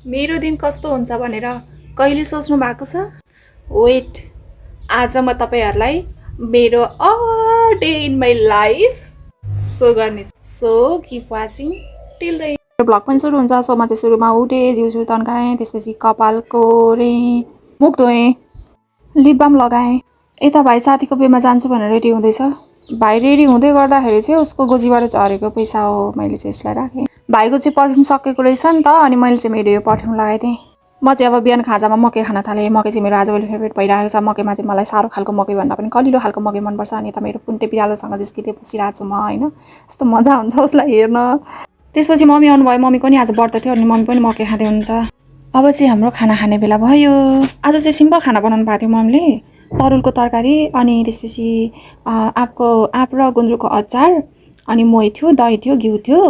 मेरो दिन कस्तो हुन्छ भनेर कहिले सोच्नु भएको छ? वेट, आज म तपाईहरुलाई मेरो a day in my life show गर्नेछु। So keep watching till the end. Blog पनि सुरु हुन्छ। सो म चाहिँ सुरुमा उठे, जिउ तन्काएँ, त्यसपछि कपाल कोरेँ, मुख धोएँ, लिप बाम लगाएँ। यता भाइ साथीको बिहेमा जान्छु भनेर रेडी हुँदैछ। भाइ रेडी हुँदै गर्दाखेरि चाहिँ उसको गोजीबाट झरेको पैसा हो, मैले चाहिँ यसलाई राखेँ। भाइको चाहिँ पर्फ्युम सकेको रहेछ नि त, अनि मैले चाहिँ मेरो यो पर्फ्युम लगाइदिएँ। म चाहिँ अब बिहान खाजामा मकै खान थालेँ। मकै चाहिँ मेरो आजभोलि फेभरेट भइरहेको छ। मकैमा चाहिँ मलाई सारो खालको मकै भन्दा पनि कलिलो खालको मकै मनपर्छ। अनि यता मेरो पुन्टे बिरालोसँग जिस्किँदै बसिरहेको छु म, होइन। यस्तो मजा हुन्छ उसलाई हेर्न। त्यसपछि मम्मी आउनुभयो। मम्मीको नि आज व्रत थियो, अनि मम्मी पनि मकै खाँदै हुनुहुन्छ। अब चाहिँ हाम्रो खाना खाने बेला भयो। आज चाहिँ सिम्पल खाना बनाउनु भएको थियो मम्मीले। तरुलको तरकारी, अनि त्यसपछि आँप र गुन्द्रुकको अचार, अनि मोही थियो, दही थियो, घिउ थियो।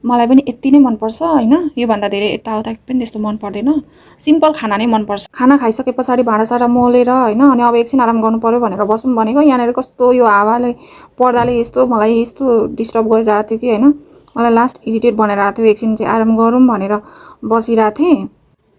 मलाई पनि यति नै मनपर्छ, होइन। योभन्दा धेरै यताउता पनि त्यस्तो मन पर्दैन। सिम्पल खाना नै मनपर्छ। खाना खाइसके पछाडि भाँडासाँडा मोलेर, होइन, अनि अब एकछिन आराम गर्नु पर्यो भनेर बसौँ भनेको। यहाँनिर कस्तो यो हावाले पर्दाले यस्तो मलाई यस्तो डिस्टर्ब गरिरहेको थियो कि, होइन। मलाई लास्ट इरिटेट बनाइरहेको थियो। एकछिन चाहिँ आराम गरौँ भनेर बसिरहेको थिएँ।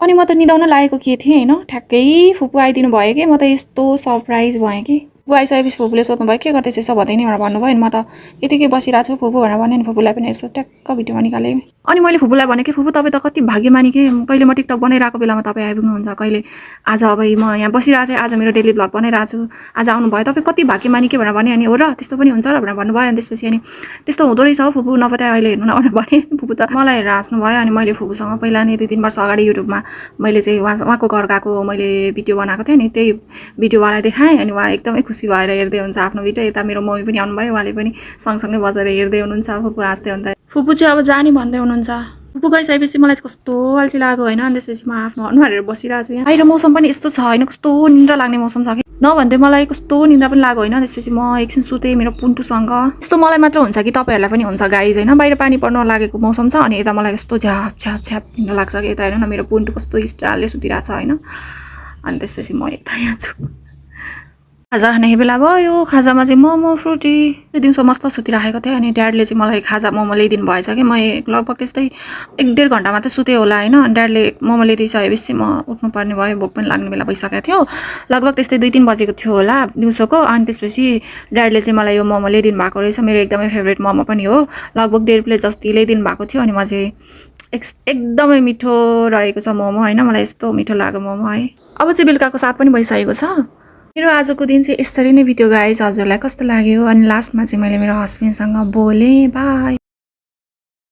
अनि म त निदाउन लागेको के थिएँ, होइन। ठ्याक्कै फुपू आइदिनु भयो कि म त यस्तो सरप्राइज भएँ कि। फुपू आइसकेपछि फुपूले सोध्नुभयो के गर्दैछ यसो भन्दै नि भनेर भन्नुभयो। अनि म त यतिकै बसिरहेको छु फुपू भनेर भने। नि फुपूलाई पनि यसो ट्याक्क भिडियोमा निकालेँ। अनि मैले फुपूलाई भने कि फुपू तपाईँ त कति भाग्यमानी के, कहिले म टिकटक बनाइरहेको बेलामा तपाईँ आइपुग्नुहुन्छ, कहिले आज अब म यहाँ बसिरहेको थिएँ, आज मेरो डेली भ्लग बनाइरहेको छु, आज आउनुभयो, तपाईँ कति भाग्यमानी के भनेर भने। अनि हो र त्यस्तो पनि हुन्छ र भनेर भन्नुभयो। अनि त्यसपछि अनि त्यस्तो हुँदो रहेछ हौ फुपू, नपत्या अहिले हेर्नु न भनेर भने। फुपू त मलाई हेरेर हाँस्नुभयो। अनि मैले फुपूसँग पहिला नि 2-3 वर्ष अगाडि युट्युबमा मैले चाहिँ उहाँको घर गएको मैले भिडियो बनाएको थिएँ नि, त्यही भिडियोवालाई देखाएँ। अनि उहाँ एकदमै खुसी भएर हेर्दै हुन्छ आफ्नो भिडियो। यता मेरो मम्मी पनि आउनुभयो, उहाँले पनि सँगसँगै बसेर हेर्दै हुनुहुन्छ। फुपू हाँस्दै हुन्छ। फुपू चाहिँ अब जाने भन्दै हुनुहुन्छ। फुपू गइसकेपछि मलाई कस्तो अल्छी लाग्यो, होइन। अनि त्यसपछि म आफ्नो अनुहार हेरेर बसिरहेको छु यहाँ। बाहिर मौसम पनि यस्तो छ, होइन, कस्तो निन्द्रा लाग्ने मौसम छ कि नभन्दै मलाई कस्तो निन्द्रा पनि लाग्यो, होइन। त्यसपछि म एकछिन सुतेँ मेरो पुन्टुसँग। यस्तो मलाई मात्र हुन्छ कि तपाईँहरूलाई पनि हुन्छ गाइज, होइन। बाहिर पानी पर्न लागेको मौसम छ, अनि यता मलाई कस्तो झ्याप झ्याप झ्याप निन्द्रा लाग्छ कि। यता हेर्नु न मेरो पुन्टु कस्तो स्टाइलले सुतिरहेको छ, होइन। अनि त्यसपछि म यता यहाँ छु। खाजा खाने बेला भयो। खाजामा चाहिँ मोमो, फ्रुटी। दिउँसो मस्त सुतिराखेको थिएँ। अनि ड्याडले चाहिँ मलाई खाजा मोमो ल्याइदिनु भएछ कि। म लगभग त्यस्तै 1-1.5 घन्टा मात्रै सुतेँ होला, होइन। अनि ड्याडले मोमो ल्याइदिइसकेपछि म उठ्नुपर्ने भयो। भोक पनि लाग्ने बेला भइसकेको थियो। लगभग त्यस्तै 2-3 बजेको थियो होला दिउँसोको। अनि त्यसपछि ड्याडले चाहिँ मलाई यो मोमो ल्याइदिनु भएको रहेछ। मेरो एकदमै फेभरेट मोमो पनि हो। लगभग 1.5 प्लेट जति ल्याइदिनु भएको थियो। अनि म चाहिँ एकदमै मिठो रहेको छ मोमो, होइन। मलाई यस्तो मिठो लाग्यो मोमो, है। अब चाहिँ बेलुकाको 7 पनि भइसकेको छ। मेरो आजको दिन चाहिँ यसरी नै बित्यो गाइज। हजुरलाई कस्तो लाग्यो? अनि लास्टमा चाहिँ मैले मेरो हस्बेन्डसँग बोलेँ। बाई।